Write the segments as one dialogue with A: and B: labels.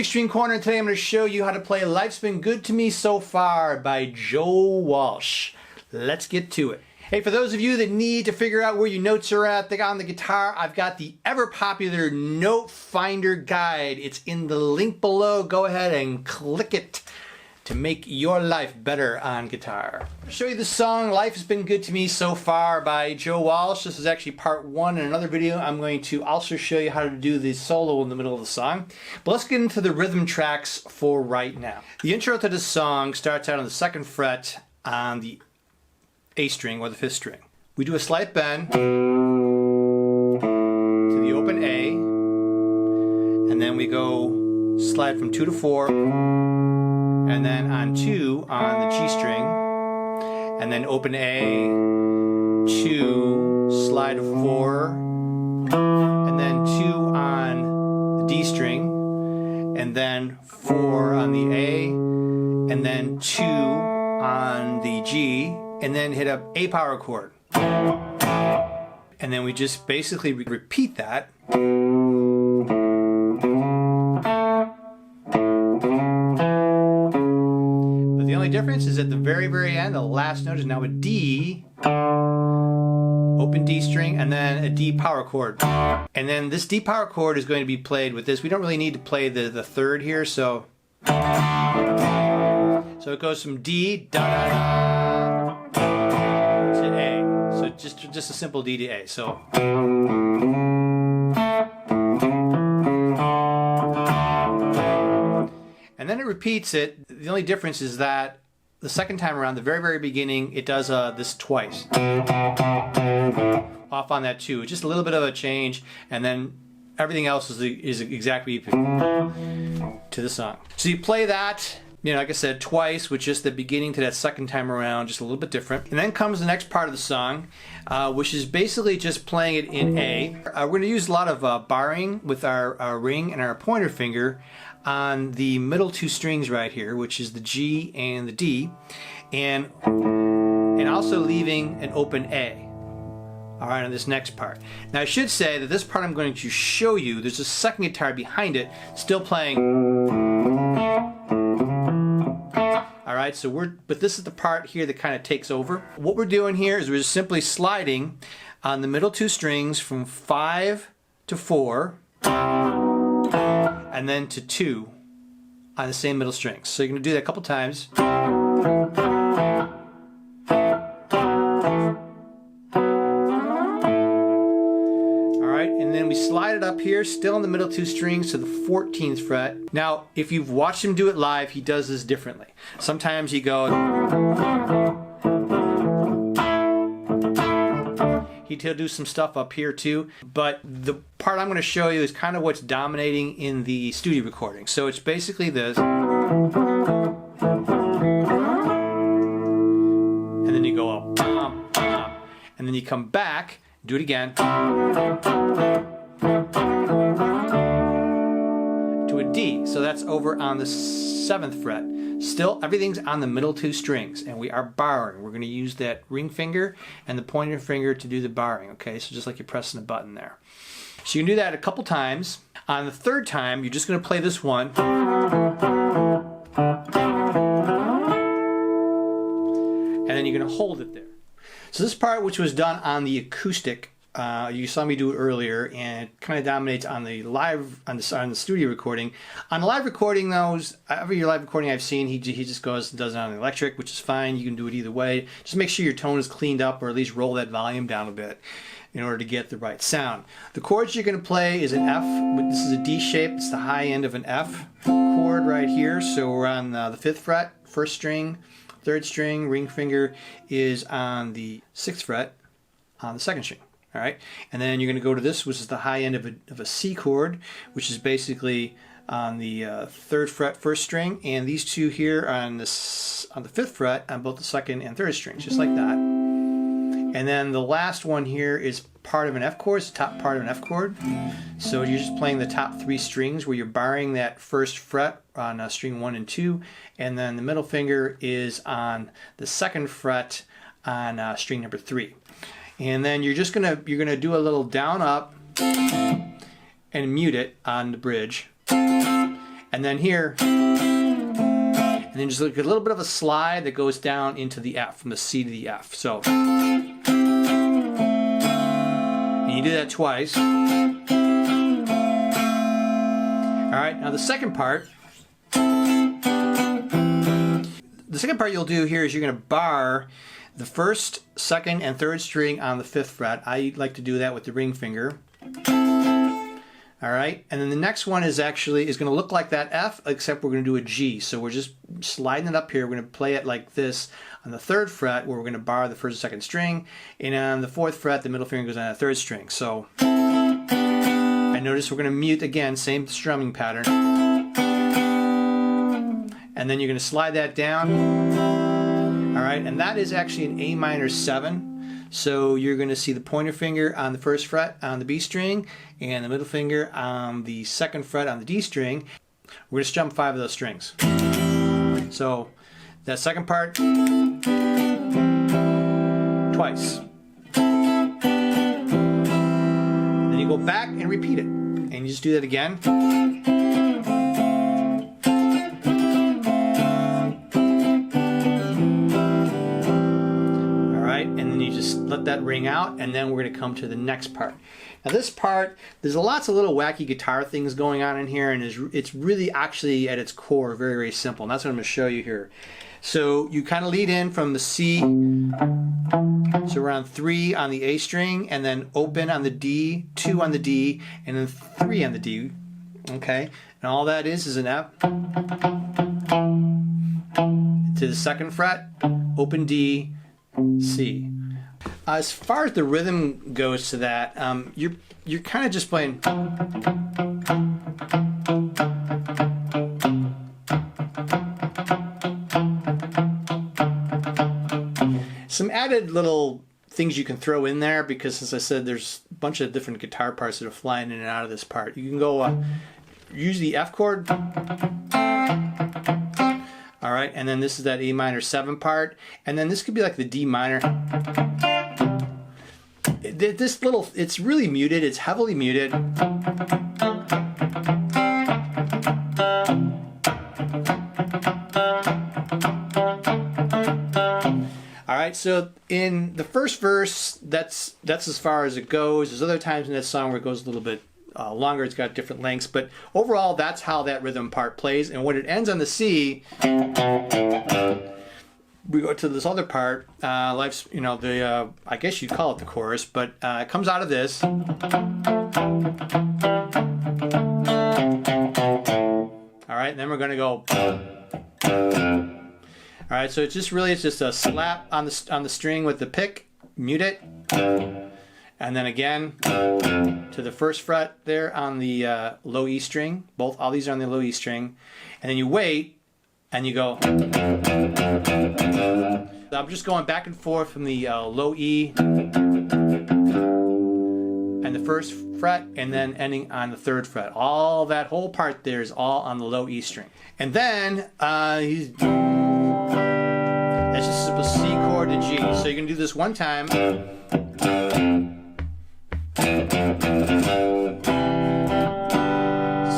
A: String Corner, and today I'm going to show you how to play Life's Been Good to Me So Far by Joe Walsh. Let's get to it. Hey, for those of you that need to figure out where your notes are at on the guitar, I've got the ever popular Note Finder Guide. It's in the link below. Go ahead and click it to make your life better on guitar. I'll show you the song Life Has Been Good to Me So Far by Joe Walsh. This is actually part one. In another video I'm going to also show you how to do the solo in the middle of the song. But let's get into the rhythm tracks for right now. The intro to this song starts out on the 2nd fret on the A string or the 5th string. We do a slight bend to the open A, and then we go slide from 2 to 4, and then on 2 on the G string, and then open A, 2, slide to 4, and then 2 on the D string, and then 4 on the A, and then 2 on the G, and then hit a A power chord. And then we just basically repeat that. Difference is at the very end, the last note is now a D, open D string, and then a D power chord. And then this D power chord is going to be played with this. We don't really need to play the 3rd here, so it goes from D da, da, da, to A. So just a simple D to A. So and then it repeats it. The only difference is that the 2nd time around, the very beginning, it does this twice. Off on that 2. Just a little bit of a change, and then everything else is exactly to the song. So you play that, like I said, twice, with just the beginning to that 2nd time around, just a little bit different. And then comes the next part of the song, which is basically just playing it in A. We're going to use a lot of barring with our ring and our pointer finger on the middle 2 strings right here, which is the G and the D, and also leaving an open A. All right, on this next part. Now I should say that this part I'm going to show you, there's a 2nd guitar behind it, still playing. All right, but this is the part here that kind of takes over. What we're doing here is we're just simply sliding on the middle 2 strings from 5 to 4, and then to 2 on the same middle strings. So you're going to do that a couple times. Alright, and then we slide it up here, still in the middle 2 strings, to the 14th fret. Now, if you've watched him do it live, he does this differently. Sometimes he goes... He'll do some stuff up here too, but the part I'm going to show you is kind of what's dominating in the studio recording. So it's basically this, and then you go up, and then you come back, do it again, to a D. So that's over on the 7th fret. Still, everything's on the middle 2 strings, and we are barring. We're going to use that ring finger and the pointer finger to do the barring, okay? So just like you're pressing a button there. So you can do that a couple times. On the 3rd time, you're just going to play this one. And then you're going to hold it there. So this part, which was done on the acoustic, you saw me do it earlier, and it kind of dominates on the live, on the studio recording. On the live recording, though, every live recording I've seen, he just goes and does it on the electric, which is fine. You can do it either way. Just make sure your tone is cleaned up, or at least roll that volume down a bit in order to get the right sound. The chords you're going to play is an F. This is a D shape. It's the high end of an F chord right here. So we're on the 5th fret, 1st string, 3rd string, ring finger is on the 6th fret on the 2nd string. All right, and then you're going to go to this, which is the high end of a C chord, which is basically on the 3rd fret, 1st string, and these 2 here on the 5th fret on both the 2nd and 3rd strings, just like that. And then the last one here is part of an F chord, it's the top part of an F chord. So you're just playing the top 3 strings where you're barring that 1st fret on string 1 and 2, and then the middle finger is on the 2nd fret on string number 3. And then you're gonna do a little down up and mute it on the bridge. And then here, and then just like a little bit of a slide that goes down into the F, from the C to the F. So, and you do that twice. All right, now the second part you'll do here is you're gonna bar the 1st, 2nd, and 3rd string on the 5th fret. I like to do that with the ring finger. All right, and then the next one is going to look like that F, except we're going to do a G. So we're just sliding it up here. We're going to play it like this on the 3rd fret, where we're going to bar the 1st and 2nd string, and on the 4th fret, the middle finger goes on the 3rd string. So, and notice we're going to mute again, same strumming pattern, and then you're going to slide that down. All right, and that is actually an A minor 7. So you're going to see the pointer finger on the 1st fret on the B string and the middle finger on the 2nd fret on the D string. We're going to strum 5 of those strings. So that second part, twice. Then you go back and repeat it. And you just do that again. Let that ring out, and then we're going to come to the next part. Now this part, there's lots of little wacky guitar things going on in here, and it's really actually at its core very, very simple, and that's what I'm going to show you here. So you kind of lead in from the C, so around 3 on the A string, and then open on the D, 2 on the D, and then 3 on the D. Okay, and all that is an F to the 2nd fret, open D, C. As far as the rhythm goes to that, you're kind of just playing. Some added little things you can throw in there because, as I said, there's a bunch of different guitar parts that are flying in and out of this part. You can go use the F chord. All right, and then this is that A minor 7 part, and then this could be like the D minor. It's really muted, it's heavily muted. All right, so in the first verse, that's as far as it goes. There's other times in that song where it goes a little bit longer, it's got different lengths, but overall that's how that rhythm part plays. And when it ends on the C, we go to this other part, life's, I guess you'd call it the chorus, but it comes out of this. All right, and then we're going to go. All right, so it's just a slap on the string with the pick, mute it, and then again to the 1st fret there on the low E string. All these are on the low E string, and then you wait. And you go. I'm just going back and forth from the low E and the 1st fret, and then ending on the 3rd fret. All that whole part there is all on the low E string. And then that's just a simple C chord to G. So you're gonna do this one time. C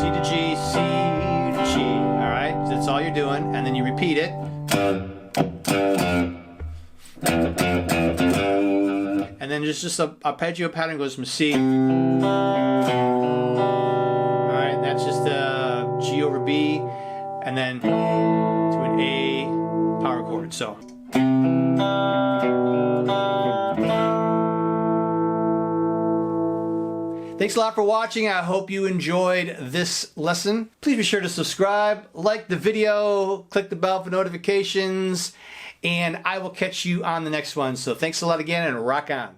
A: to G, C to G. All right, that's all you're doing, and then you repeat it. And then just a arpeggio pattern goes from C. All right, that's just a G over B, and then to an A power chord. So. Thanks a lot for watching. I hope you enjoyed this lesson. Please be sure to subscribe, like the video, click the bell for notifications, and I will catch you on the next one. So thanks a lot again, and rock on.